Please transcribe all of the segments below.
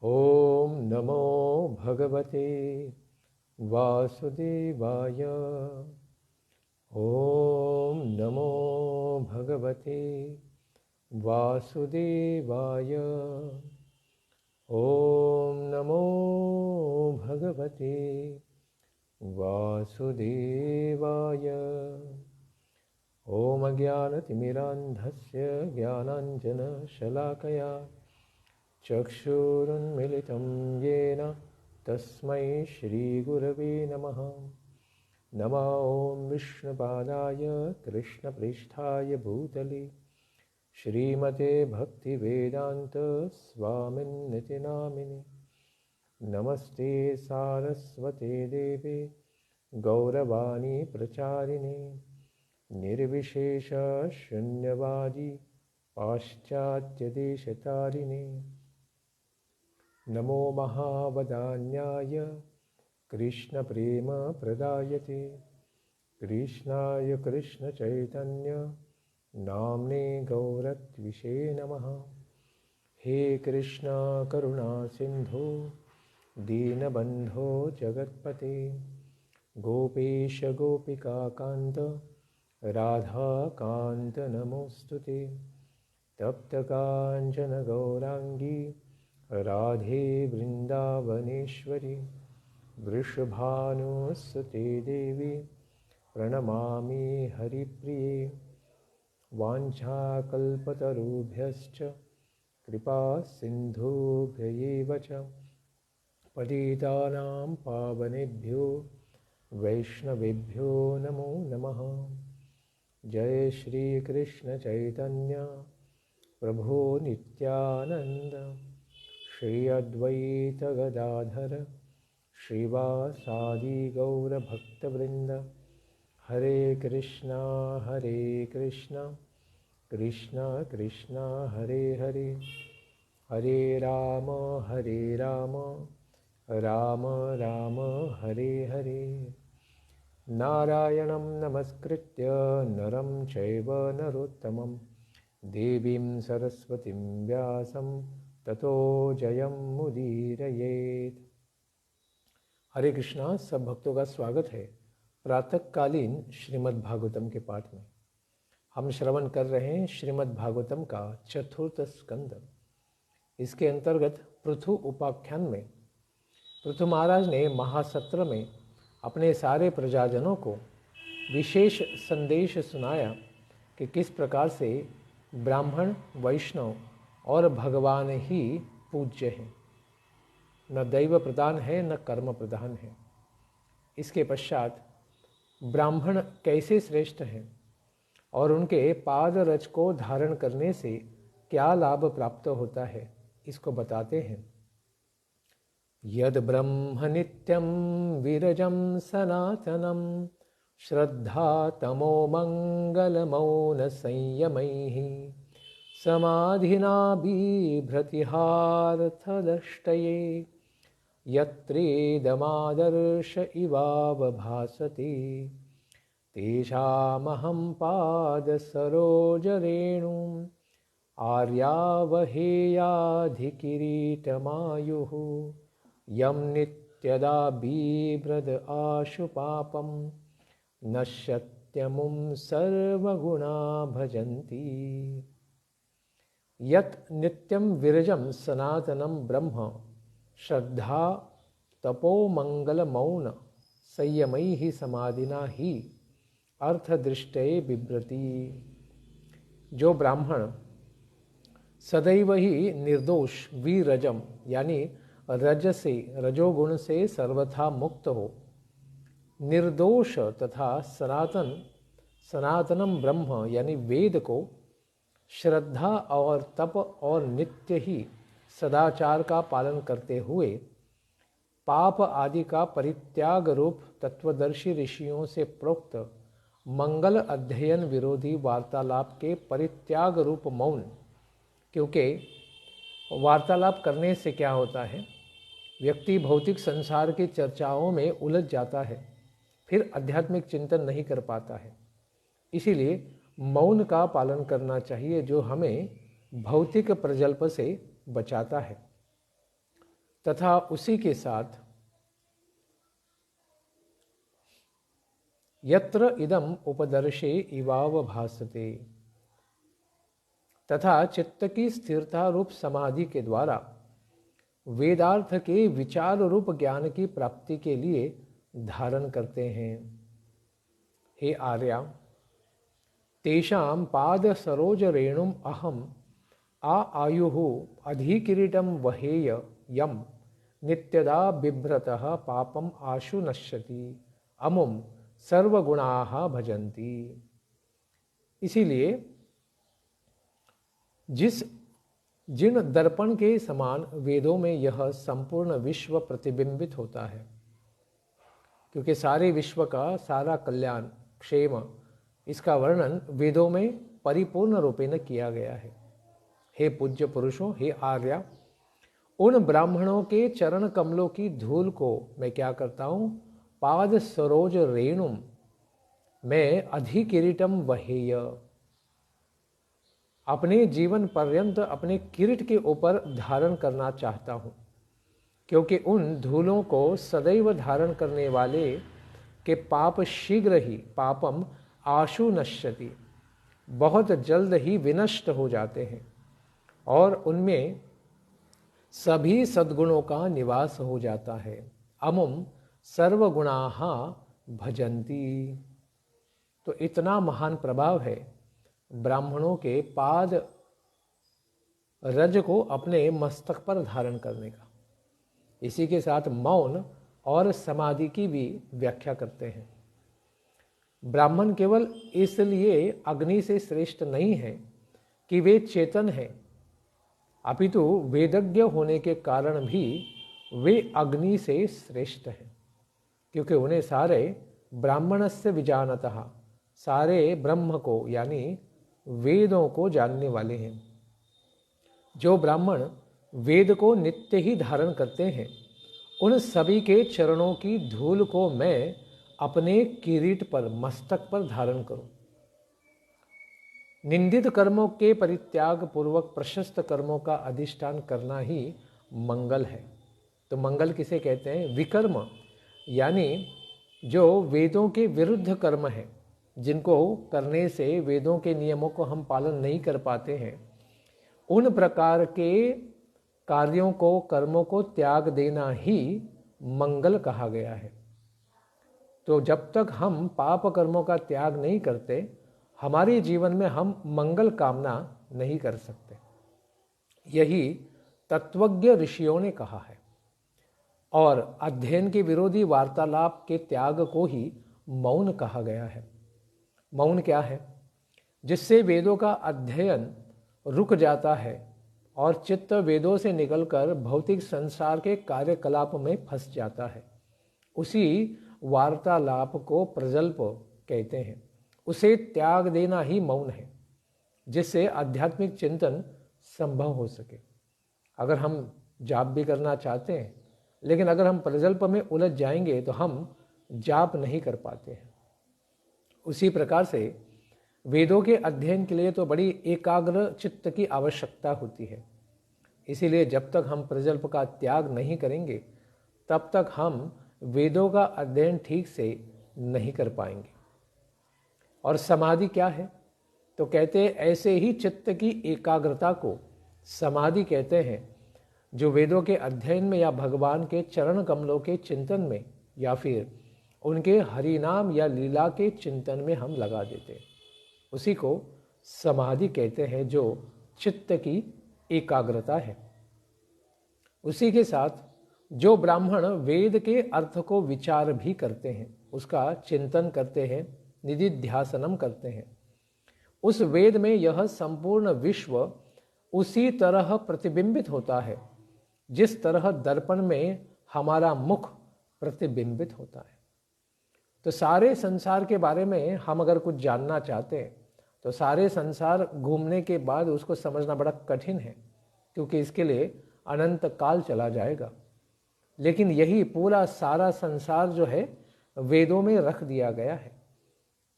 ॐ नमो भगवते वासुदेवाय। ॐ नमो भगवते वासुदेवाय। ॐ नमो भगवते वासुदेवाय। ॐ अज्ञानतिमिरान्धस्य ज्ञानाञ्जनशलाकया चक्षुरुन्मिलितं येन तस्मै श्रीगुरवे नमः। नमो ॐ विष्णुपादाय कृष्णप्रेष्ठाय भूतले श्रीमते भक्तिवेदान्त स्वामिन्निति नामिने। नमस्ते सारस्वते देवे गौरवाणी प्रचारिणे निर्विशेष शून्यवादी पाश्चात्यदेशतारिणे। नमो महावदान्याय कृष्णप्रेमप्रदायते कृष्णाय कृष्णचैतन्य नाम्ने गौरत्विषे नमः। हे कृष्ण करुणा सिन्धो दीनबन्धो जगत्पते गोपेश गोपिकान्त राधाकान्त नमोस्तुते। तप्तकाञ्चन गौराङ्गी राधे वृन्दावनेश्वरी वृषभानुसुते देवी प्रणमामि हरिप्रिये। वाञ्छाकल्पतरुभ्यश्च कृपा सिन्धुभ्यैव च पतितानां पावनेभ्यो वैष्णवेभ्यो नमो नमः। जय श्री कृष्ण चैतन्य प्रभो नित्यानंद श्री अद्वैत गदाधर श्रीवासादि गौर भक्तवृंद। हरे कृष्णा कृष्ण कृष्ण हरे हरे, हरे राम राम राम हरे हरे। नारायणं नमस्कृत्य नरं चैव नरोत्तमं देवीं सरस्वतीं व्यासं ततो जयं मुदीरयेत्। हरे कृष्णा। सब भक्तों का स्वागत है प्रातःकालीन श्रीमद् भागवतम के पाठ में। हम श्रवण कर रहे हैं श्रीमद् भागवतम का चतुर्थ स्कंद। इसके अंतर्गत पृथु उपाख्यान में पृथु महाराज ने महासत्र में अपने सारे प्रजाजनों को विशेष संदेश सुनाया कि किस प्रकार से ब्राह्मण वैष्णव और भगवान ही पूज्य हैं, न दैव प्रधान है न कर्म प्रधान है। इसके पश्चात ब्राह्मण कैसे श्रेष्ठ हैं और उनके पाद रज को धारण करने से क्या लाभ प्राप्त होता है, इसको बताते हैं। यद ब्रह्म नित्यं विरजं सनातनं श्रद्धा तमो मंगल मौन संयमैः समाधिना बिभ्रतिहार्थदष्टये यत्रेदमादर्श इवावभासते तेषामहं पादसरोजरेणुम् आर्यावहेयाधिकिरीटमायुः यं नित्यदा बिभ्रद आशु पापं नश्यत्यमुं सर्वगुणा भजन्ति। यत् नित्यं विरजं सनातनं ब्रह्म श्रद्धा तपो मंगल मौन संयमैः समाधिना ही अर्थदृष्टये बिभ्रति। जो ब्राह्मण सदैव ही निर्दोष विरजम यानी रज से रजोगुण से सर्वथा मुक्त हो, निर्दोष तथा सनातनम ब्रह्म यानी वेद को श्रद्धा और तप और नित्य ही सदाचार का पालन करते हुए पाप आदि का परित्याग रूप तत्वदर्शी ऋषियों से प्रोक्त मंगल अध्ययन विरोधी वार्तालाप के परित्याग रूप मौन। क्योंकि वार्तालाप करने से क्या होता है, व्यक्ति भौतिक संसार की चर्चाओं में उलझ जाता है, फिर आध्यात्मिक चिंतन नहीं कर पाता है। इसीलिए मौन का पालन करना चाहिए, जो हमें भौतिक प्रजल्प से बचाता है। तथा उसी के साथ यत्र इदम उपदर्शे इवाव भासते तथा चित्त की स्थिरता रूप समाधि के द्वारा वेदार्थ के विचार रूप ज्ञान की प्राप्ति के लिए धारण करते हैं। हे आर्या, तेषां पाद सरोज रेणुम अहम आयुः अधिकिरीटम वहेय यम नित्यदा बिभ्रतः पापम आशु नश्यति अमुम सर्वगुणाः भजन्ति। इसीलिए जिन दर्पण के समान वेदों में यह संपूर्ण विश्व प्रतिबिंबित होता है, क्योंकि सारे विश्व का सारा कल्याण क्षेम इसका वर्णन वेदों में परिपूर्ण रूपेण किया गया है। हे पूज्य पुरुषों, हे आर्या, उन ब्राह्मणों के चरण कमलों की धूल को मैं क्या करता हूं? पाद सरोज रेणुम, मैं अधिकिरीटम वहेय, अपने जीवन पर्यंत अपने किरीट के ऊपर धारण करना चाहता हूं, क्योंकि उन धूलों को सदैव धारण करने वाले के पाप शीघ्र ही पापम आशु नश्यति, बहुत जल्द ही विनष्ट हो जाते हैं और उनमें सभी सद्गुणों का निवास हो जाता है। अमुम सर्वगुणाः भजन्ति। तो इतना महान प्रभाव है ब्राह्मणों के पाद रज को अपने मस्तक पर धारण करने का। इसी के साथ मौन और समाधि की भी व्याख्या करते हैं। ब्राह्मण केवल इसलिए अग्नि से श्रेष्ठ नहीं है कि वे चेतन हैं, अपितु वेदज्ञ होने के कारण भी वे अग्नि से श्रेष्ठ हैं, क्योंकि उन्हें सारे ब्राह्मणस्य विजानतः, सारे ब्रह्म को यानी वेदों को जानने वाले हैं। जो ब्राह्मण वेद को नित्य ही धारण करते हैं, उन सभी के चरणों की धूल को मैं अपने किरीट पर, मस्तक पर धारण करूं। निंदित कर्मों के परित्याग पूर्वक प्रशस्त कर्मों का अधिष्ठान करना ही मंगल है। तो मंगल किसे कहते हैं? विकर्म, यानी जो वेदों के विरुद्ध कर्म है, जिनको करने से वेदों के नियमों को हम पालन नहीं कर पाते हैं, उन प्रकार के कार्यों को, कर्मों को त्याग देना ही मंगल कहा गया है। तो जब तक हम पाप कर्मों का त्याग नहीं करते, हमारे जीवन में हम मंगल कामना नहीं कर सकते। यही तत्वज्ञ ऋषियों ने कहा है। और अध्ययन के विरोधी वार्तालाप के त्याग को ही मौन कहा गया है। मौन क्या है? जिससे वेदों का अध्ययन रुक जाता है और चित्त वेदों से निकलकर भौतिक संसार के कार्यकलाप में फंस जाता है। उसी वार्तालाप को प्रजल्प कहते हैं। उसे त्याग देना ही मौन है, जिससे आध्यात्मिक चिंतन संभव हो सके। अगर हम जाप भी करना चाहते हैं, लेकिन अगर हम प्रजल्प में उलझ जाएंगे तो हम जाप नहीं कर पाते हैं। उसी प्रकार से वेदों के अध्ययन के लिए तो बड़ी एकाग्र चित्त की आवश्यकता होती है। इसीलिए जब तक हम प्रजल्प का त्याग नहीं करेंगे, तब तक हम वेदों का अध्ययन ठीक से नहीं कर पाएंगे। और समाधि क्या है? तो कहते हैं ऐसे ही चित्त की एकाग्रता को समाधि कहते हैं, जो वेदों के अध्ययन में या भगवान के चरण कमलों के चिंतन में या फिर उनके हरिनाम या लीला के चिंतन में हम लगा देते हैं। उसी को समाधि कहते हैं, जो चित्त की एकाग्रता है। उसी के साथ जो ब्राह्मण वेद के अर्थ को विचार भी करते हैं, उसका चिंतन करते हैं, निधिध्यासनम करते हैं, उस वेद में यह संपूर्ण विश्व उसी तरह प्रतिबिंबित होता है जिस तरह दर्पण में हमारा मुख प्रतिबिंबित होता है। तो सारे संसार के बारे में हम अगर कुछ जानना चाहते हैं, तो सारे संसार घूमने के बाद उसको समझना बड़ा कठिन है, क्योंकि इसके लिए अनंत काल चला जाएगा। लेकिन यही पूरा सारा संसार जो है वेदों में रख दिया गया है।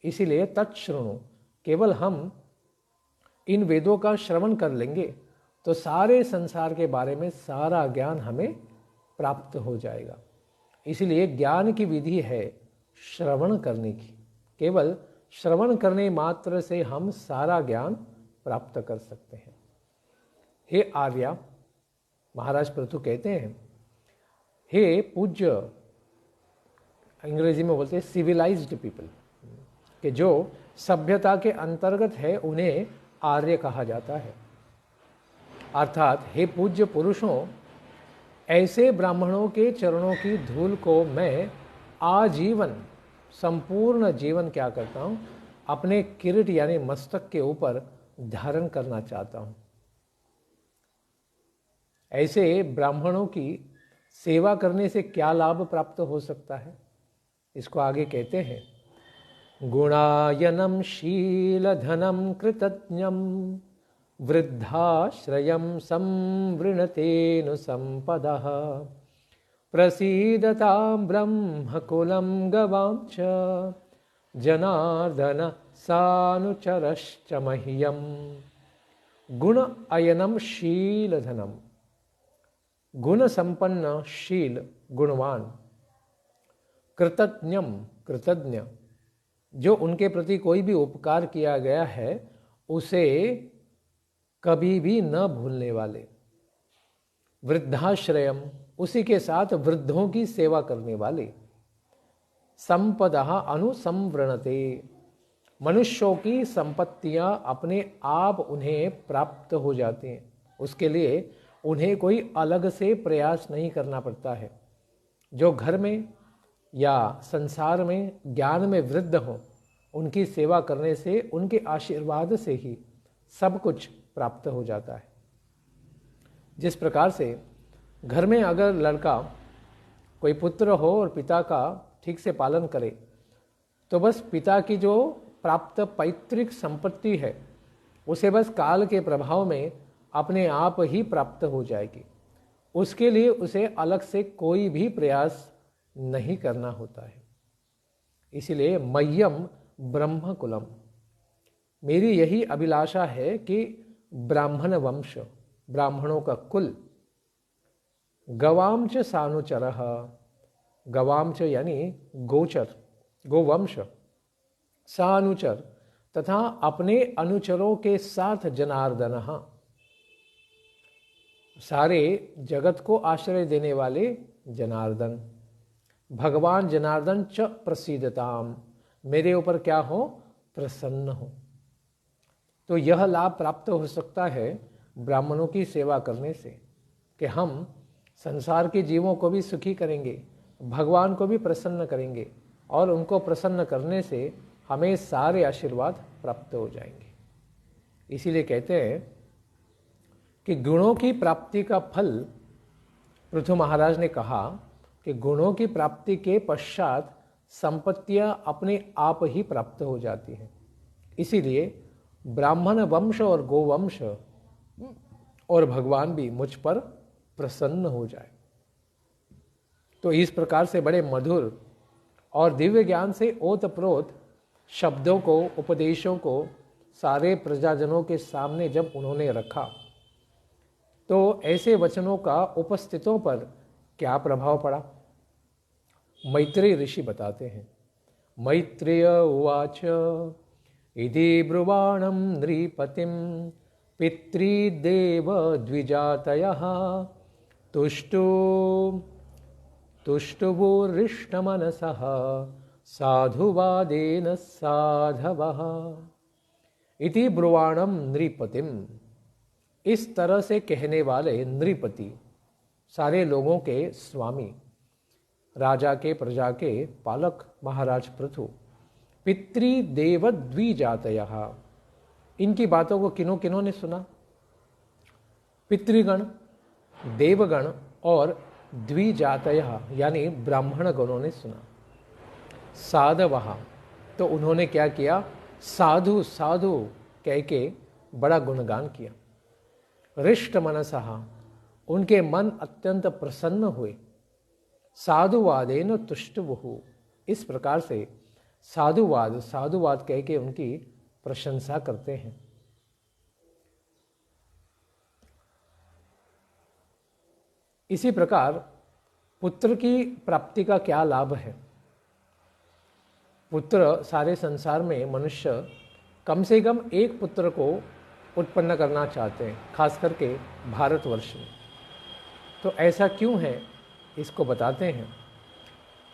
इसीलिए तत्श्रृणु, केवल हम इन वेदों का श्रवण कर लेंगे तो सारे संसार के बारे में सारा ज्ञान हमें प्राप्त हो जाएगा। इसलिए ज्ञान की विधि है श्रवण करने की। केवल श्रवण करने मात्र से हम सारा ज्ञान प्राप्त कर सकते हैं। हे आर्या, महाराज पृथु कहते हैं, हे पूज्य, अंग्रेजी में बोलते हैं सिविलाइज्ड पीपल, कि जो सभ्यता के अंतर्गत है उन्हें आर्य कहा जाता है। अर्थात हे पूज्य पुरुषों, ऐसे ब्राह्मणों के चरणों की धूल को मैं आजीवन, संपूर्ण जीवन क्या करता हूँ, अपने किरीट यानी मस्तक के ऊपर धारण करना चाहता हूँ। ऐसे ब्राह्मणों की सेवा करने से क्या लाभ प्राप्त हो सकता है, इसको आगे कहते हैं। गुणायनम शीलधनम कृतज्ञम वृद्धाश्रयं संवृणतेनु संपदः प्रसीदतां ब्रह्मकुलं गवां च जनार्दन सानुचरश्च मह्यम। गुण अयनम शील धनम, गुण संपन्न शील गुणवान, कृतज्ञम कृतज्ञ, जो उनके प्रति कोई भी उपकार किया गया है उसे कभी भी न भूलने वाले, वृद्धाश्रयम, उसी के साथ वृद्धों की सेवा करने वाले, संपदा अनुसंवृणते, मनुष्यों की संपत्तियां अपने आप उन्हें प्राप्त हो जाती हैं, उसके लिए उन्हें कोई अलग से प्रयास नहीं करना पड़ता है। जो घर में या संसार में ज्ञान में वृद्ध हों, उनकी सेवा करने से, उनके आशीर्वाद से ही सब कुछ प्राप्त हो जाता है। जिस प्रकार से घर में अगर लड़का कोई पुत्र हो और पिता का ठीक से पालन करे, तो बस पिता की जो प्राप्त पैतृक संपत्ति है उसे बस काल के प्रभाव में अपने आप ही प्राप्त हो जाएगी। उसके लिए उसे अलग से कोई भी प्रयास नहीं करना होता है। इसीलिए मह्यम ब्रह्मकुलम, मेरी यही अभिलाषा है कि ब्राह्मण वंश, ब्राह्मणों का कुल, गवांच सानुचरः, गवांच यानी गोचर, गोवंश, सानुचर तथा अपने अनुचरों के साथ जनार्दन, सारे जगत को आश्रय देने वाले जनार्दन, भगवान जनार्दन च प्रसीदताम, मेरे ऊपर क्या हो, प्रसन्न हो। तो यह लाभ प्राप्त हो सकता है ब्राह्मणों की सेवा करने से, कि हम संसार के जीवों को भी सुखी करेंगे, भगवान को भी प्रसन्न करेंगे, और उनको प्रसन्न करने से हमें सारे आशीर्वाद प्राप्त हो जाएंगे। इसीलिए कहते हैं कि गुणों की प्राप्ति का फल, पृथु महाराज ने कहा कि गुणों की प्राप्ति के पश्चात संपत्तियां अपने आप ही प्राप्त हो जाती हैं। इसीलिए ब्राह्मण वंश और गोवंश और भगवान भी मुझ पर प्रसन्न हो जाए। तो इस प्रकार से बड़े मधुर और दिव्य ज्ञान से ओतप्रोत शब्दों को, उपदेशों को सारे प्रजाजनों के सामने जब उन्होंने रखा, तो ऐसे वचनों का उपस्थितों पर क्या प्रभाव पड़ा, मैत्रेय ऋषि बताते हैं। मैत्रेय उवाच इति ब्रुवाणं नृपतिं पितृदेव द्विजातयः तुष्टुवुरिष्टमनसः साधुवादेन साधवः। इति ब्रुवाणं नृपतिम, इस तरह से कहने वाले नृपति, सारे लोगों के स्वामी, राजा के प्रजा के पालक महाराज पृथु, पितृदेव द्विजातयः, इनकी बातों को किन्हों किन्हों ने सुना, पितृगण, देवगण और द्विजातयः यानी ब्राह्मण गणों ने सुना। साधवः, तो उन्होंने क्या किया, साधु साधु कह के बड़ा गुणगान किया। हृष्ट मनसः, उनके मन अत्यंत प्रसन्न हुए। साधुवादेन तुष्टवुः, इस प्रकार से साधुवाद साधुवाद कह के उनकी प्रशंसा करते हैं। इसी प्रकार पुत्र की प्राप्ति का क्या लाभ है? पुत्र, सारे संसार में मनुष्य कम से कम एक पुत्र को उत्पन्न करना चाहते हैं, खास करके भारतवर्ष में। तो ऐसा क्यों है, इसको बताते हैं।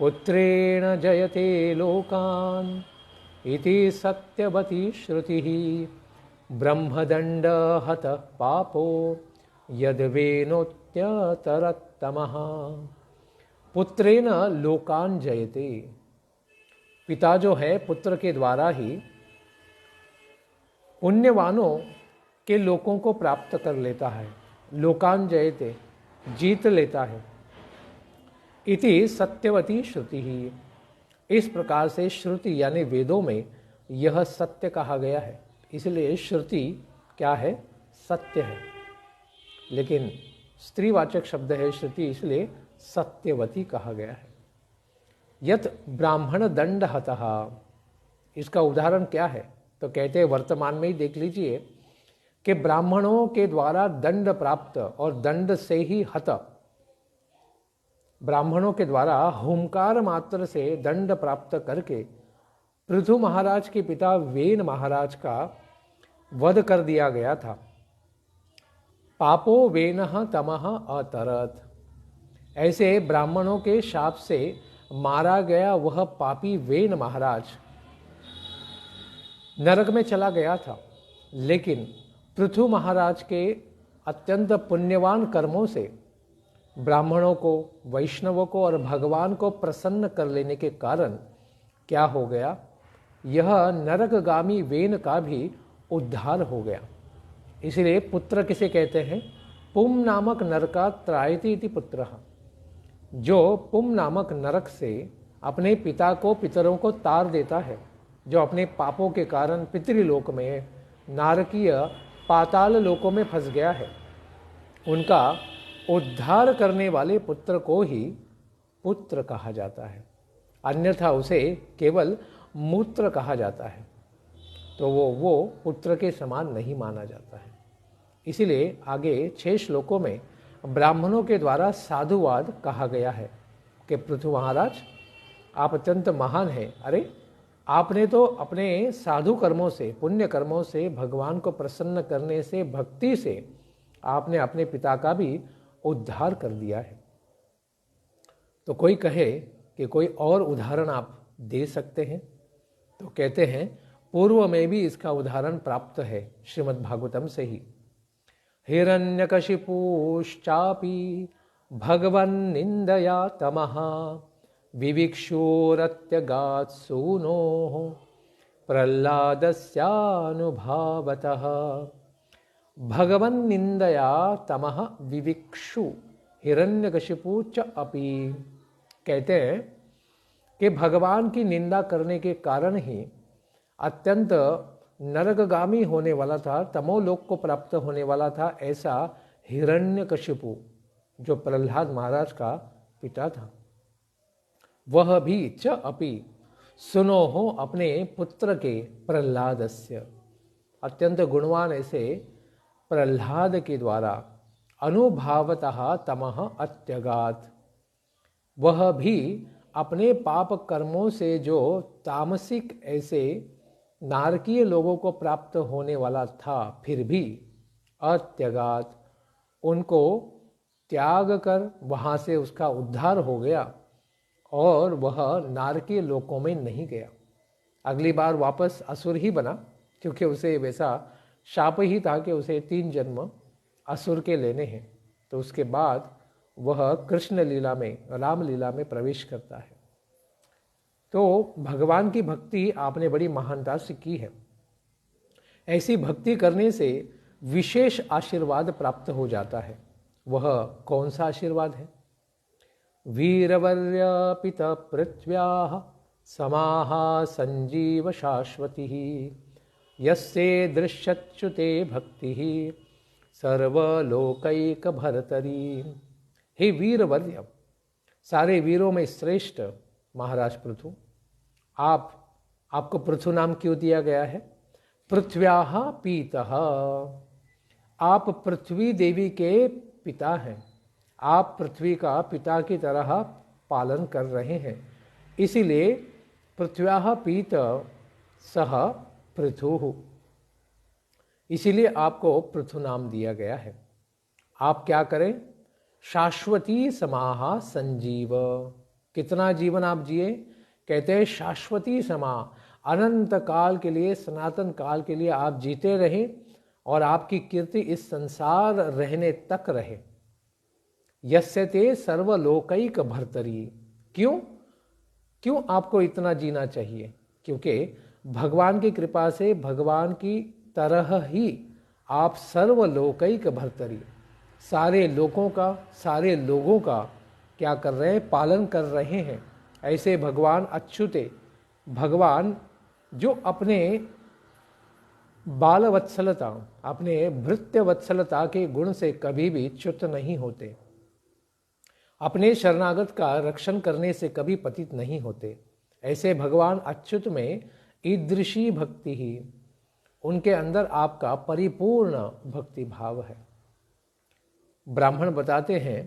पुत्रेण जयते लोकान् इति सत्यवती श्रुतिः ब्रह्मदंड हत पापो यद्वेनोत्यतरतमः। पुत्रेण लोकान् जयते, पिता जो है पुत्र के द्वारा ही पुण्यवानों के लोकों को प्राप्त कर लेता है। लोकान् जयते, जीत लेता है। इति सत्यवती श्रुति ही, इस प्रकार से श्रुति यानी वेदों में यह सत्य कहा गया है। इसलिए श्रुति क्या है? सत्य है। लेकिन स्त्रीवाचक शब्द है श्रुति, इसलिए सत्यवती कहा गया है। यत ब्राह्मण दंड हतः, इसका उदाहरण क्या है? तो कहते हैं वर्तमान में ही देख लीजिए कि ब्राह्मणों के द्वारा दंड प्राप्त और दंड से ही हत, ब्राह्मणों के द्वारा हुंकार मात्र से दंड प्राप्त करके पृथु महाराज के पिता वेन महाराज का वध कर दिया गया था। पापो वेनः तमः अतरत, ऐसे ब्राह्मणों के शाप से मारा गया वह पापी वेन महाराज नरक में चला गया था। लेकिन पृथु महाराज के अत्यंत पुण्यवान कर्मों से ब्राह्मणों को, वैष्णवों को और भगवान को प्रसन्न कर लेने के कारण क्या हो गया? यह नरकगामी वेन का भी उद्धार हो गया। इसलिए पुत्र किसे कहते हैं? पुम नामक नरका त्रायति इति पुत्रः, जो पुम नामक नरक से अपने पिता को, पितरों को तार देता है, जो अपने पापों के कारण पितृलोक में, नारकीय पाताल लोकों में फंस गया है, उनका उद्धार करने वाले पुत्र को ही पुत्र कहा जाता है। अन्यथा उसे केवल मूत्र कहा जाता है, तो वो पुत्र के समान नहीं माना जाता है। इसीलिए आगे 6 श्लोकों में ब्राह्मणों के द्वारा साधुवाद कहा गया है कि पृथु महाराज आप अत्यंत महान हैं। अरे, आपने तो अपने साधु कर्मों से, पुण्य कर्मों से, भगवान को प्रसन्न करने से, भक्ति से आपने अपने पिता का भी उद्धार कर दिया है। तो कोई कहे कि कोई और उदाहरण आप दे सकते हैं, तो कहते हैं पूर्व में भी इसका उदाहरण प्राप्त है श्रीमद् भागवतम से ही। हिरण्यकशिपुश्चापि भगवन् निंदया तमः विविक्षोरत्यगात् सूनोः प्रह्लादस्यानुभावतः। भगवन् निंदया तमः विविक्षु हिरण्यकशिपु च अपि, कहते हैं कि भगवान की निंदा करने के कारण ही अत्यंत नरकगामी होने वाला था, तमोलोक को प्राप्त होने वाला था, ऐसा हिरण्यकशिपु जो प्रह्लाद महाराज का पिता था, वह भी च अपि सुनो हो अपने पुत्र के प्रह्लादस्य, अत्यंत गुणवान ऐसे प्रह्लाद के द्वारा अनुभावतः तमः अत्यगात, वह भी अपने पाप कर्मों से जो तामसिक ऐसे नारकीय लोगों को प्राप्त होने वाला था, फिर भी अत्यगात, उनको त्याग कर वहाँ से उसका उद्धार हो गया और वह नारकीय लोकों में नहीं गया। अगली बार वापस असुर ही बना, क्योंकि उसे वैसा शाप ही था कि उसे 3 जन्म असुर के लेने हैं। तो उसके बाद वह कृष्ण लीला में, राम लीला में प्रवेश करता है। तो भगवान की भक्ति आपने बड़ी महानता से की है। ऐसी भक्ति करने से विशेष आशीर्वाद प्राप्त हो जाता है। वह कौन सा आशीर्वाद है? वीरवर्य पिता पृथ्व्याः समाः संजीव शाश्वती यस्ये दृश्यच्युते भक्तिः सर्वलोकैक भरतरी। हे वीरवर्य, सारे वीरों में श्रेष्ठ महाराज पृथु, आपको पृथु नाम क्यों दिया गया है? पृथ्व्याः पीतः, आप पृथ्वी देवी के पिता हैं। आप पृथ्वी का पिता की तरह पालन कर रहे हैं। इसीलिए पृथ्व्याः पीत सह पृथुः, इसीलिए आपको पृथु नाम दिया गया है। आप क्या करें? शाश्वती समाह संजीव। कितना जीवन आप जिए? कहते हैं शाश्वती समा, अनंत काल के लिए, सनातन काल के लिए आप जीते रहें और आपकी कीर्ति इस संसार रहने तक रहे। यस्य ते सर्वलोकैक भर्तरी। क्यों क्यों आपको इतना जीना चाहिए? क्योंकि भगवान की कृपा से, भगवान की तरह ही आप सर्वलोकैक भर्तरी, सारे लोगों का क्या कर रहे हैं? पालन कर रहे हैं। ऐसे भगवान अच्युते, भगवान जो अपने बाल वत्सलता, अपने भृत्य वत्सलता के गुण से कभी भी च्युत नहीं होते, अपने शरणागत का रक्षण करने से कभी पतित नहीं होते। ऐसे भगवान अच्युत में ईदृशी भक्ति ही, उनके अंदर आपका परिपूर्ण भक्ति भाव है। ब्राह्मण बताते हैं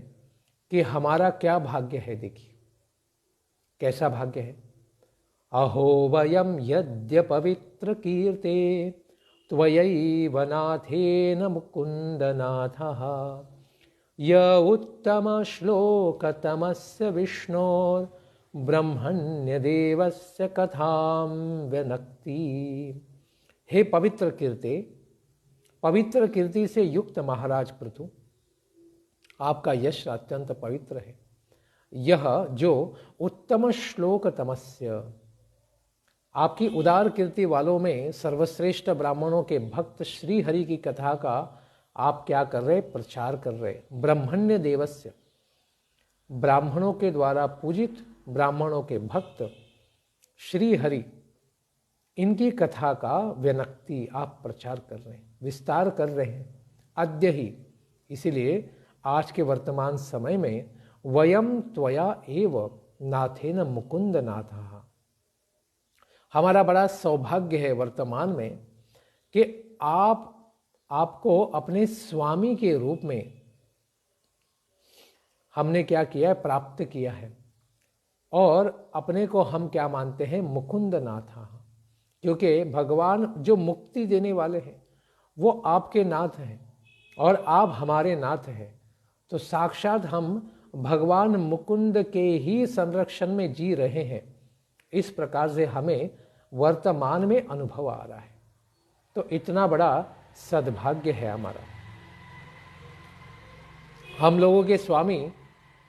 कि हमारा क्या भाग्य है। देखिए कैसा भाग्य है। अहो वयम यद्य पवित्र कीर्ते त्वयैव नाथेन मुकुन्दनाथः य उत्तम श्लोकतमस्य विष्णोर् ब्रह्मण्य देवस्य कथां व्यनक्ति। हे पवित्र कीर्ते, पवित्र कीर्ति से युक्त महाराज पृथु, आपका यश अत्यंत पवित्र है। यह जो उत्तम श्लोक तमस्य, आपकी उदार कीर्ति वालों में सर्वश्रेष्ठ ब्राह्मणों के भक्त श्री हरि की कथा का आप क्या कर रहे? प्रचार कर रहे। ब्रह्मण्य देवस्य, ब्राह्मणों के द्वारा पूजित, ब्राह्मणों के भक्त श्री हरि, इनकी कथा का व्यनक्ति आप प्रचार कर रहे हैं, विस्तार कर रहे हैं। अद्य ही, इसीलिए आज के वर्तमान समय में वयम त्वया एव नाथेन मुकुंद नाथः, हमारा बड़ा सौभाग्य है वर्तमान में कि आपको अपने स्वामी के रूप में हमने क्या किया है? प्राप्त किया है। और अपने को हम क्या मानते हैं? मुकुंद नाथ, क्योंकि भगवान जो मुक्ति देने वाले हैं वो आपके नाथ हैं और आप हमारे नाथ हैं। तो साक्षात हम भगवान मुकुंद के ही संरक्षण में जी रहे हैं। इस प्रकार से हमें वर्तमान में अनुभव आ रहा है। तो इतना बड़ा सद्भाग्य है हमारा। हम लोगों के स्वामी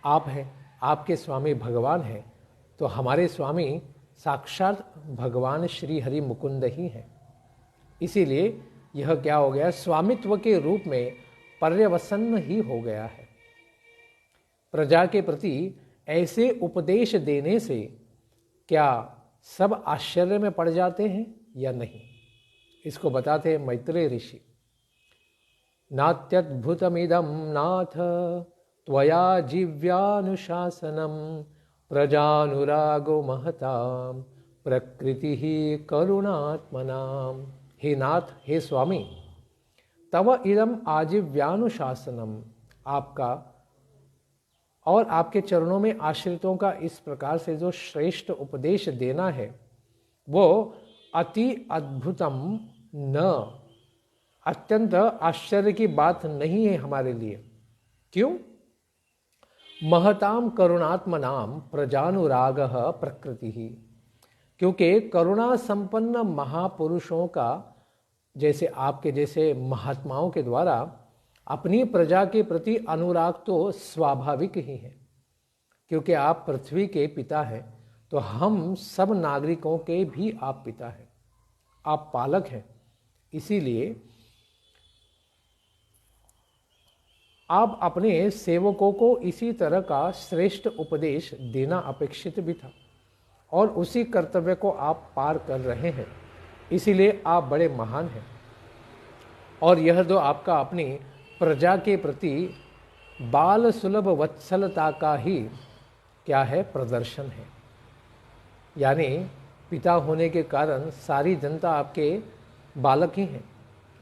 आप हैं, आपके स्वामी भगवान हैं, तो हमारे स्वामी साक्षात भगवान श्री हरि मुकुंद ही हैं। इसीलिए यह क्या हो गया? स्वामित्व के रूप में पर्यवसन ही हो गया है। प्रजा के प्रति ऐसे उपदेश देने से क्या सब आश्चर्य में पड़ जाते हैं या नहीं? इसको बताते हैं मैत्रेय ऋषि। नात्यद्भुतमिदं नाथ त्वया जीव्यानुशासनम प्रजानुरागो महताम प्रकृति ही करुणात्मनाम। हे नाथ, हे स्वामी, तव इदम आजीव्यानुशासनम, आपका और आपके चरणों में आश्रितों का इस प्रकार से जो श्रेष्ठ उपदेश देना है वो अति अद्भुतम न, अत्यंत आश्चर्य की बात नहीं है हमारे लिए। क्यों? महताम करुणात्मनाम प्रजानुरागः प्रकृति ही, क्योंकि करुणा संपन्न महापुरुषों का, जैसे आपके जैसे महात्माओं के द्वारा अपनी प्रजा के प्रति अनुराग तो स्वाभाविक ही है। क्योंकि आप पृथ्वी के पिता हैं, तो हम सब नागरिकों के भी आप पिता हैं, आप पालक हैं। इसीलिए आप अपने सेवकों को इसी तरह का श्रेष्ठ उपदेश देना अपेक्षित भी था और उसी कर्तव्य को आप पार कर रहे हैं। इसीलिए आप बड़े महान हैं। और यह जो आपका अपनी प्रजा के प्रति बाल सुलभ वत्सलता का ही क्या है? प्रदर्शन है। यानी पिता होने के कारण सारी जनता आपके बालक ही हैं,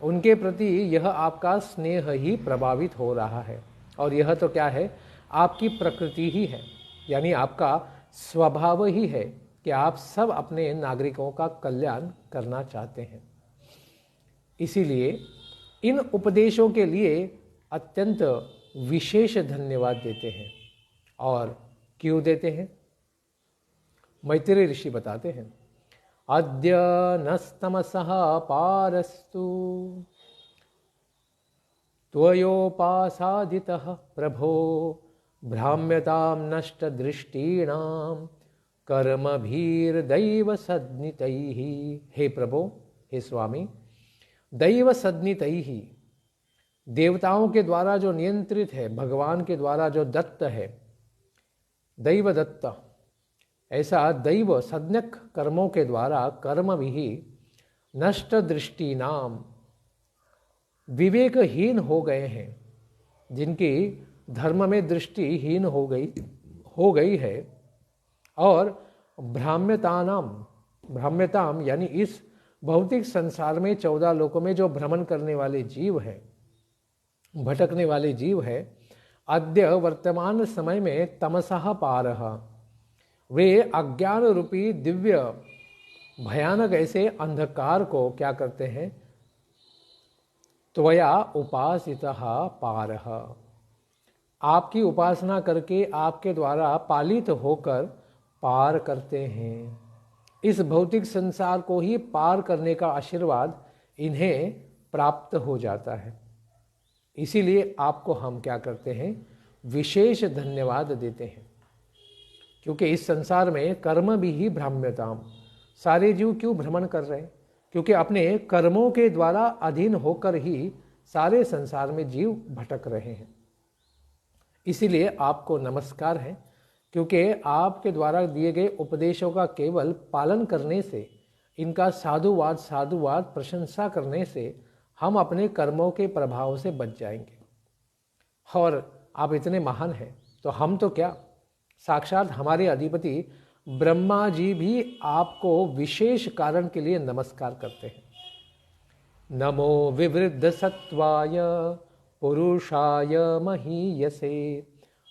उनके प्रति यह आपका स्नेह ही प्रभावित हो रहा है। और यह तो क्या है? आपकी प्रकृति ही है, यानी आपका स्वभाव ही है कि आप सब अपने नागरिकों का कल्याण करना चाहते हैं। इसीलिए इन उपदेशों के लिए अत्यंत विशेष धन्यवाद देते हैं। और क्यों देते हैं? मैत्रेय ऋषि बताते हैं, अद्य नस्तमसः पारस्तु त्वयोपासादितः प्रभो भ्राम्यतां नष्टदृष्टीणां कर्मभिर्दैव सद्नितैः। हे प्रभो, हे स्वामी, दैव सद्नितैः, देवताओं के द्वारा जो नियंत्रित है, भगवान के द्वारा जो दत्त है, दैव दत्त, ऐसा दैव सज्ञक कर्मों के द्वारा कर्म भी नष्ट दृष्टि नाम, विवेकहीन हो गए हैं, जिनकी धर्म में दृष्टि हीन हो गई है, और भ्राम्यताम यानी इस भौतिक संसार में 14 लोकों में जो भ्रमण करने वाले जीव है, भटकने वाले जीव है, अद्य वर्तमान समय में तमसः पारः, वे अज्ञान रूपी दिव्य भयानक ऐसे अंधकार को क्या करते हैं? त्वया उपासितः पारः, आपकी उपासना करके आपके द्वारा पालित होकर पार करते हैं। इस भौतिक संसार को ही पार करने का आशीर्वाद इन्हें प्राप्त हो जाता है। इसीलिए आपको हम क्या करते हैं? विशेष धन्यवाद देते हैं, क्योंकि इस संसार में कर्म भी ही भ्राम्यताम, सारे जीव क्यों भ्रमण कर रहे हैं? क्योंकि अपने कर्मों के द्वारा अधीन होकर ही सारे संसार में जीव भटक रहे हैं। इसीलिए आपको नमस्कार है, क्योंकि आपके द्वारा दिए गए उपदेशों का केवल पालन करने से, इनका साधुवाद प्रशंसा करने से हम अपने कर्मों के प्रभाव से बच जाएंगे। और आप इतने महान हैं, तो हम तो क्या, साक्षात हमारे अधिपति ब्रह्मा जी भी आपको विशेष कारण के लिए नमस्कार करते हैं। नमो विवृद्ध सत्वाय पुरुषाय महीयसे,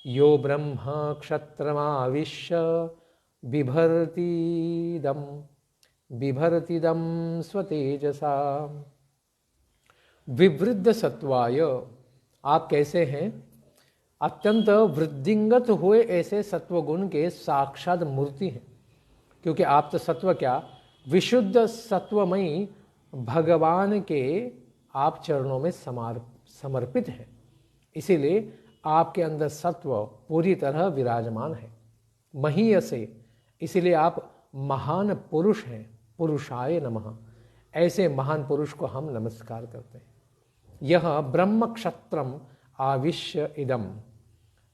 यो ब्रह्मा क्षत्रमाविश्य बिभर्तिदम स्वतेजसा। विवृद्ध सत्वाय, आप कैसे हैं? अत्यंत वृद्धिंगत हुए ऐसे सत्वगुण के साक्षात मूर्ति हैं, क्योंकि आप तो सत्व क्या, विशुद्ध सत्वमयी भगवान के आप चरणों में समर्पित हैं। इसीलिए आपके अंदर सत्व पूरी तरह विराजमान है। महीयसे, इसीलिए आप महान पुरुष हैं। पुरुषाय नमः, ऐसे महान पुरुष को हम नमस्कार करते हैं। यह ब्रह्म क्षत्रम आविश्य इदम,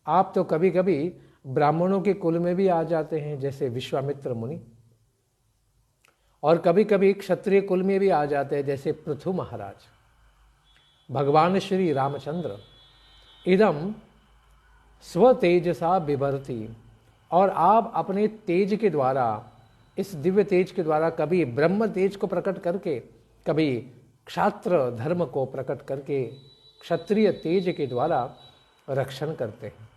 आप तो कभी कभी ब्राह्मणों के कुल में भी आ जाते हैं, जैसे विश्वामित्र मुनि, और कभी कभी क्षत्रिय कुल में भी आ जाते हैं, जैसे पृथु महाराज। भगवान श्री रामचंद्र इदम स्वतेजसा बिभर्ति, और आप अपने तेज के द्वारा, इस दिव्य तेज के द्वारा, कभी ब्रह्म तेज को प्रकट करके, कभी क्षात्र धर्म को प्रकट करके, क्षत्रिय तेज के द्वारा रक्षण करते हैं।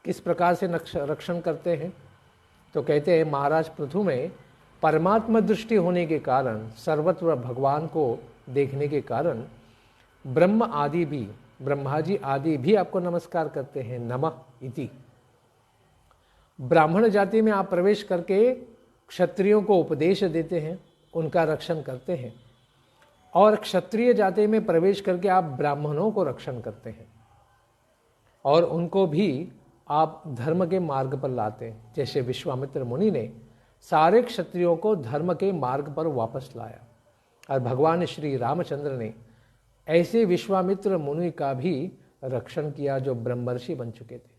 किस प्रकार से रक्षण करते हैं? तो कहते हैं, महाराज पृथु में परमात्मा दृष्टि होने के कारण, सर्वत्र भगवान को देखने के कारण, ब्रह्मा जी आदि भी आपको नमस्कार करते हैं। नमः इति। ब्राह्मण जाति में आप प्रवेश करके क्षत्रियों को उपदेश देते हैं, उनका रक्षण करते हैं, और क्षत्रिय जाति में प्रवेश करके आप ब्राह्मणों को रक्षण करते हैं, और उनको भी आप धर्म के मार्ग पर लाते हैं। जैसे विश्वामित्र मुनि ने सारे क्षत्रियों को धर्म के मार्ग पर वापस लाया, और भगवान श्री रामचंद्र ने ऐसे विश्वामित्र मुनि का भी रक्षण किया, जो ब्रह्मर्षि बन चुके थे।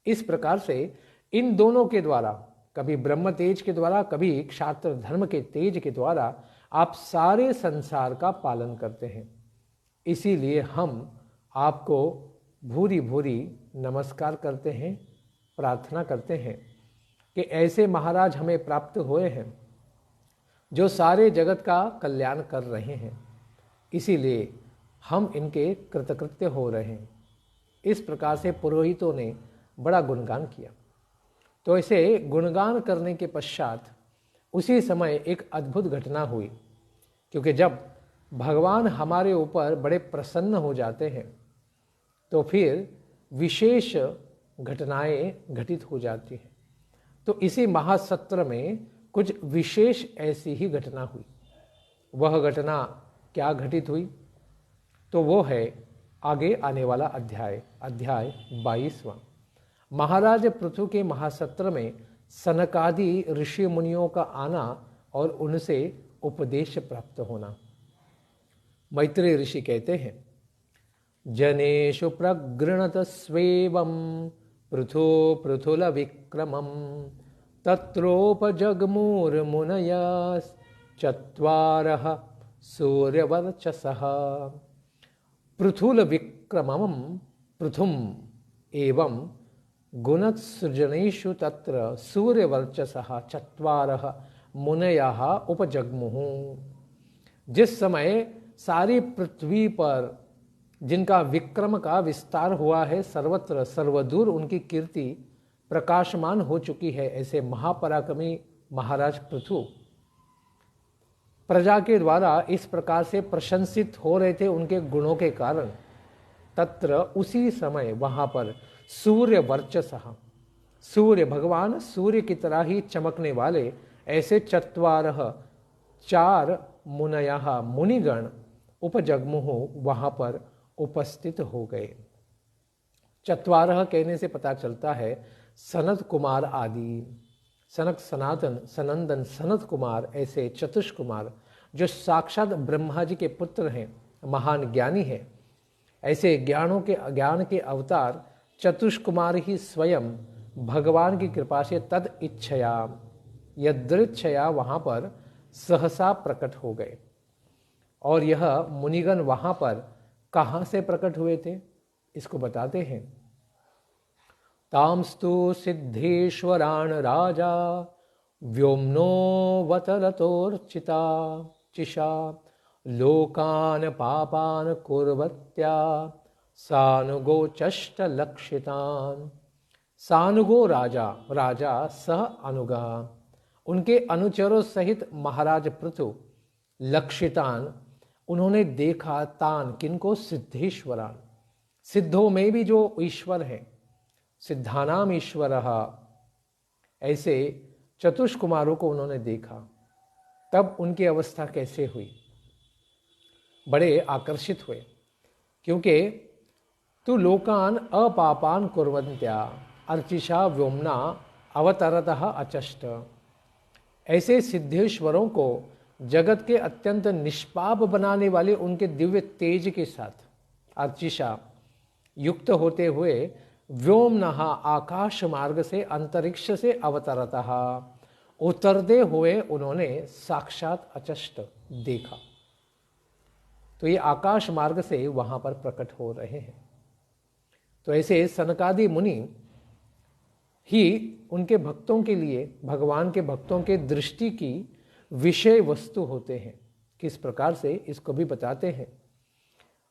इस प्रकार से इन दोनों के द्वारा, कभी ब्रह्म तेज के द्वारा, कभी क्षात्र धर्म के तेज के द्वारा, आप सारे संसार का पालन करते हैं। इसीलिए हम आपको भूरी भूरी नमस्कार करते हैं, प्रार्थना करते हैं कि ऐसे महाराज हमें प्राप्त हुए हैं, जो सारे जगत का कल्याण कर रहे हैं। इसीलिए हम इनके कृतकृत्य हो रहे हैं। इस प्रकार से पुरोहितों ने बड़ा गुणगान किया। तो ऐसे गुणगान करने के पश्चात उसी समय एक अद्भुत घटना हुई, क्योंकि जब भगवान हमारे ऊपर बड़े प्रसन्न हो जाते हैं तो फिर विशेष घटनाएं घटित हो जाती हैं। तो इसी महासत्र में कुछ विशेष ऐसी ही घटना हुई। वह घटना क्या घटित हुई, तो वो है आगे आने वाला अध्याय 22वां। महाराज पृथु के महासत्र में सनकादि ऋषि मुनियों का आना और उनसे उपदेश प्राप्त होना। मैत्रेय ऋषि कहते हैं, जनेषु प्रगृणत स्वेवं पृथु पृथुल विक्रमं तत्रोपजग्मुर्मुनयश्चत्वारः सूर्यवर्चसः। पृथुल विक्रमं पृथुम एवं गुणसृजनेषु तत्र सूर्यवर्चसः चत्वारः मुनयः उपजग्मुः। जिस समय सारी पृथ्वी पर जिनका विक्रम का विस्तार हुआ है, सर्वत्र सर्वदूर उनकी कीर्ति प्रकाशमान हो चुकी है, ऐसे महापराक्रमी महाराज पृथु प्रजा के द्वारा इस प्रकार से प्रशंसित हो रहे थे उनके गुणों के कारण। तत्र उसी समय वहां पर सूर्य वर्चसः, सूर्य भगवान सूर्य की तरह ही चमकने वाले ऐसे चत्वारः 4 मुनयः मुनिगण उपजग्मुः वहां पर उपस्थित हो गए। चत्वारः कहने से पता चलता है सनत कुमार आदि, सनक सनातन सनंदन सनत कुमार, ऐसे चतुष कुमार जो साक्षात ब्रह्मा जी के पुत्र हैं, महान ज्ञानी हैं। ऐसे ज्ञान के अवतार चतुष कुमार ही स्वयं भगवान की कृपा से तद इच्छया यदृच्छया वहां पर सहसा प्रकट हो गए। और यह मुनिगण वहां पर कहाँ से प्रकट हुए थे, इसको बताते हैं। तांस्तु सिद्धेश्वरान राजा व्योम्नोऽवतरतोर्चिता चिशा लोकान पापान कुर्वत्या सानुगोचष्ट लक्षितान। सानुगो राजा, राजा सह अनुगा, उनके अनुचरों सहित महाराज पृथु लक्षितान, उन्होंने देखा तान किनको, सिद्धेश्वरान, सिद्धों में भी जो ईश्वर है, सिद्धानाम ईश्वरः, ऐसे चतुष कुमारों को उन्होंने देखा। तब उनकी अवस्था कैसे हुई, बड़े आकर्षित हुए, क्योंकि तु लोकान अपापान कुर्वन्त्या अर्चिषा व्योम्ना अवतरतः अचष्ट। ऐसे सिद्धेश्वरों को जगत के अत्यंत निष्पाप बनाने वाले उनके दिव्य तेज के साथ अर्चिषा युक्त होते हुए व्योमनः आकाश मार्ग से अंतरिक्ष से अवतरतः उतरते हुए उन्होंने साक्षात अचष्ट देखा। तो ये आकाश मार्ग से वहां पर प्रकट हो रहे हैं। तो ऐसे सनकादि मुनि ही उनके भक्तों के लिए, भगवान के भक्तों के दृष्टि की विषय वस्तु होते हैं। किस प्रकार से, इसको भी बताते हैं।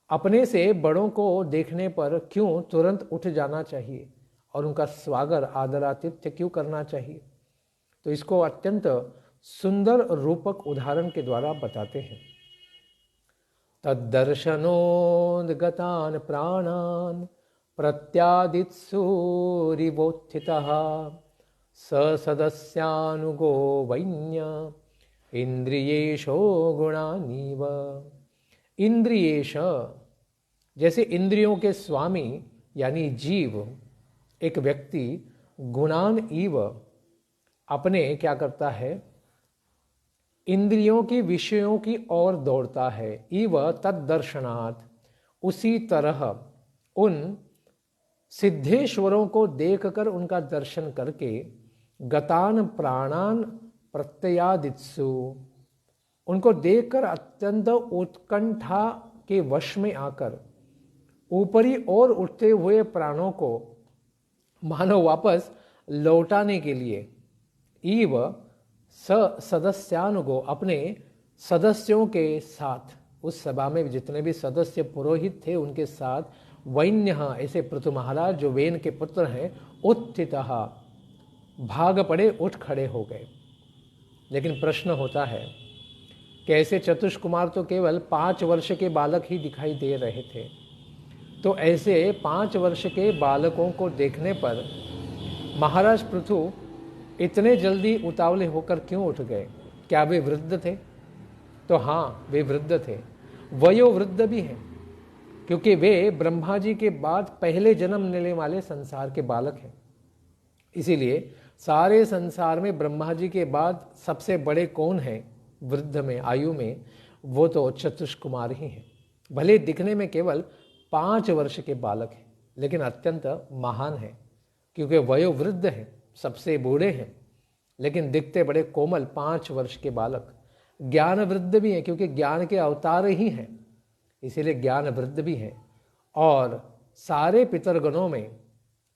अपने से बड़ों को देखने पर क्यों तुरंत उठ जाना चाहिए और उनका स्वागत आदरातिथ्य क्यों करना चाहिए, तो इसको अत्यंत सुंदर रूपक उदाहरण के द्वारा बताते हैं। तद्दर्शनोद्गतान् प्राणान् प्रत्यादित्सूरिवोत्थितः स सदस्यानुगो वैन्य इंद्रियेशो गुणानीव। इंद्रियेश, जैसे इंद्रियों के स्वामी यानी जीव, एक व्यक्ति गुणान इव, अपने क्या करता है, इंद्रियों के विषयों की ओर दौड़ता है। इव तद्दर्शनात्, उसी तरह उन सिद्धेश्वरों को देखकर, उनका दर्शन करके, गतान प्राणान प्रत्ययादित्सु, उनको देखकर अत्यंत उत्कंठा के वश में आकर ऊपरी ओर उठते हुए प्राणों को मानो वापस लौटाने के लिए, ईव सदस्यानुगो, अपने सदस्यों के साथ, उस सभा में जितने भी सदस्य पुरोहित थे उनके साथ वैन्यः ऐसे पृथु महाराज जो वेन के पुत्र हैं, उत्थितः भाग पड़े, उठ खड़े हो गए। लेकिन प्रश्न होता है कि ऐसे चतुष कुमार तो केवल 5 वर्ष के बालक ही दिखाई दे रहे थे, तो ऐसे 5 वर्ष के बालकों को देखने पर महाराज पृथु इतने जल्दी उतावले होकर क्यों उठ गए? क्या वे वृद्ध थे? तो हाँ, वे वृद्ध थे, वयोवृद्ध भी हैं, क्योंकि वे ब्रह्मा जी के बाद पहले जन्म लेने वाले संसार के बालक हैं। इसीलिए सारे संसार में ब्रह्मा जी के बाद सबसे बड़े कौन हैं वृद्ध में, आयु में? वो तो चतुष कुमार ही हैं। भले दिखने में केवल 5 वर्ष के बालक हैं, लेकिन अत्यंत महान हैं, क्योंकि वयोवृद्ध हैं, सबसे बूढ़े हैं, लेकिन दिखते बड़े कोमल 5 वर्ष के बालक। ज्ञान वृद्ध भी हैं, क्योंकि ज्ञान के अवतार ही हैं, इसीलिए ज्ञान वृद्ध भी हैं। और सारे पितरगणों में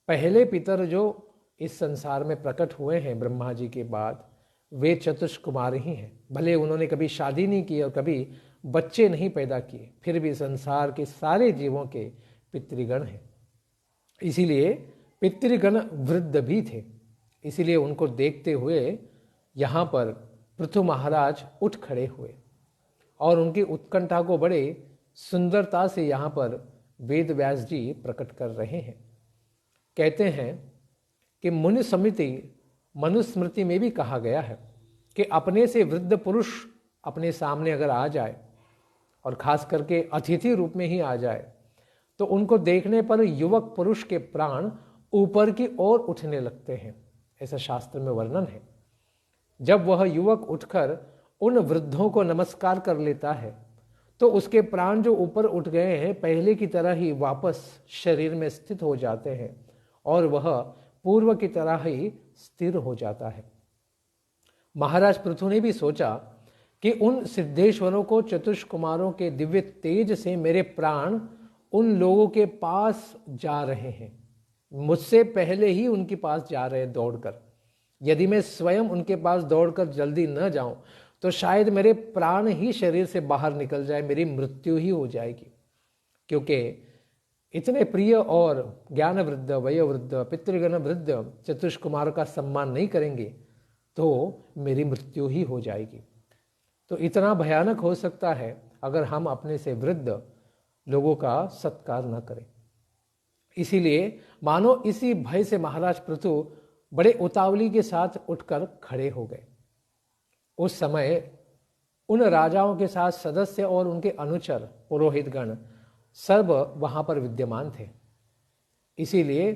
पहले पितर जो इस संसार में प्रकट हुए हैं ब्रह्मा जी के बाद, वे चतुष कुमार ही हैं। भले उन्होंने कभी शादी नहीं की और कभी बच्चे नहीं पैदा किए, फिर भी संसार के सारे जीवों के पितृगण हैं। इसीलिए पितृगण वृद्ध भी थे, इसीलिए उनको देखते हुए यहाँ पर पृथु महाराज उठ खड़े हुए और उनकी उत्कंठा को बड़े सुंदरता से यहाँ पर वेद व्यास जी प्रकट कर रहे हैं। कहते हैं कि मुनि समिति मनुस्मृति में भी कहा गया है कि अपने से वृद्ध पुरुष अपने सामने अगर आ जाए और खास करके अतिथि रूप में ही आ जाए, तो उनको देखने पर युवक पुरुष के प्राण ऊपर की ओर उठने लगते हैं, ऐसा शास्त्र में वर्णन है। जब वह युवक उठकर उन वृद्धों को नमस्कार कर लेता है, तो उसके प्राण जो ऊपर उठ गए हैं पहले की तरह ही वापस शरीर में स्थित हो जाते हैं और वह पूर्व की तरह ही स्थिर हो जाता है। महाराज पृथु ने भी सोचा कि उन सिद्धेश्वरों को, चतुष कुमारों के दिव्य तेज से मेरे प्राण उन लोगों के पास जा रहे हैं, मुझसे पहले ही उनके पास जा रहे हैं दौड़कर। यदि मैं स्वयं उनके पास दौड़कर जल्दी न जाऊं तो शायद मेरे प्राण ही शरीर से बाहर निकल जाए, मेरी मृत्यु ही हो जाएगी। क्योंकि इतने प्रिय और ज्ञान वृद्ध, वयोवृद्ध, पितृगण वृद्ध चतुष कुमार का सम्मान नहीं करेंगे तो मेरी मृत्यु ही हो जाएगी। तो इतना भयानक हो सकता है अगर हम अपने से वृद्ध लोगों का सत्कार न करें। इसीलिए मानो इसी भय से महाराज पृथु बड़े उतावली के साथ उठकर खड़े हो गए। उस समय उन राजाओं के साथ सदस्य और उनके अनुचर पुरोहितगण सर्व वहां पर विद्यमान थे। इसीलिए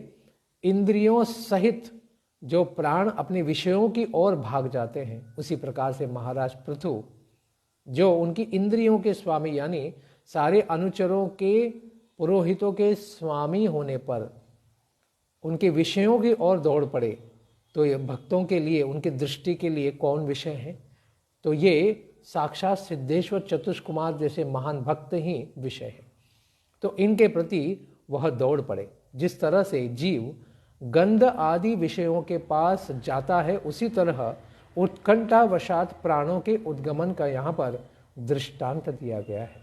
इंद्रियों सहित जो प्राण अपने विषयों की ओर भाग जाते हैं, उसी प्रकार से महाराज पृथु जो उनकी इंद्रियों के स्वामी यानी सारे अनुचरों के, पुरोहितों के स्वामी होने पर उनके विषयों की ओर दौड़ पड़े, तो ये भक्तों के लिए, उनकी दृष्टि के लिए कौन विषय है? तो ये साक्षात सिद्धेश्वर चतुष कुमार जैसे महान भक्त ही विषय है। तो इनके प्रति वह दौड़ पड़े। जिस तरह से जीव गंध आदि विषयों के पास जाता है, उसी तरह उत्कंठावशात प्राणों के उद्गमन का यहाँ पर दृष्टांत दिया गया है।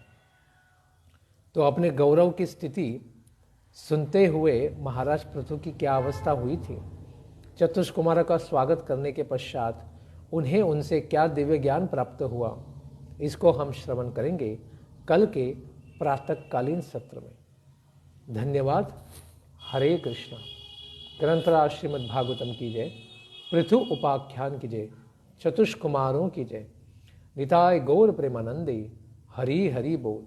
तो अपने गौरव की स्थिति सुनते हुए महाराज पृथु की क्या अवस्था हुई थी। चतुष कुमार का स्वागत करने के पश्चात उन्हें उनसे क्या दिव्य ज्ञान प्राप्त हुआ, इसको हम श्रवण करेंगे कल के प्रातःकालीन सत्र में। धन्यवाद। हरे कृष्णा। ग्रंथराज श्रीमद् भागवतम की जय, पृथु उपाख्यान की जय, चतुष कुमारों की जय। निताय गौर प्रेमानंदे। हरि हरि बोल।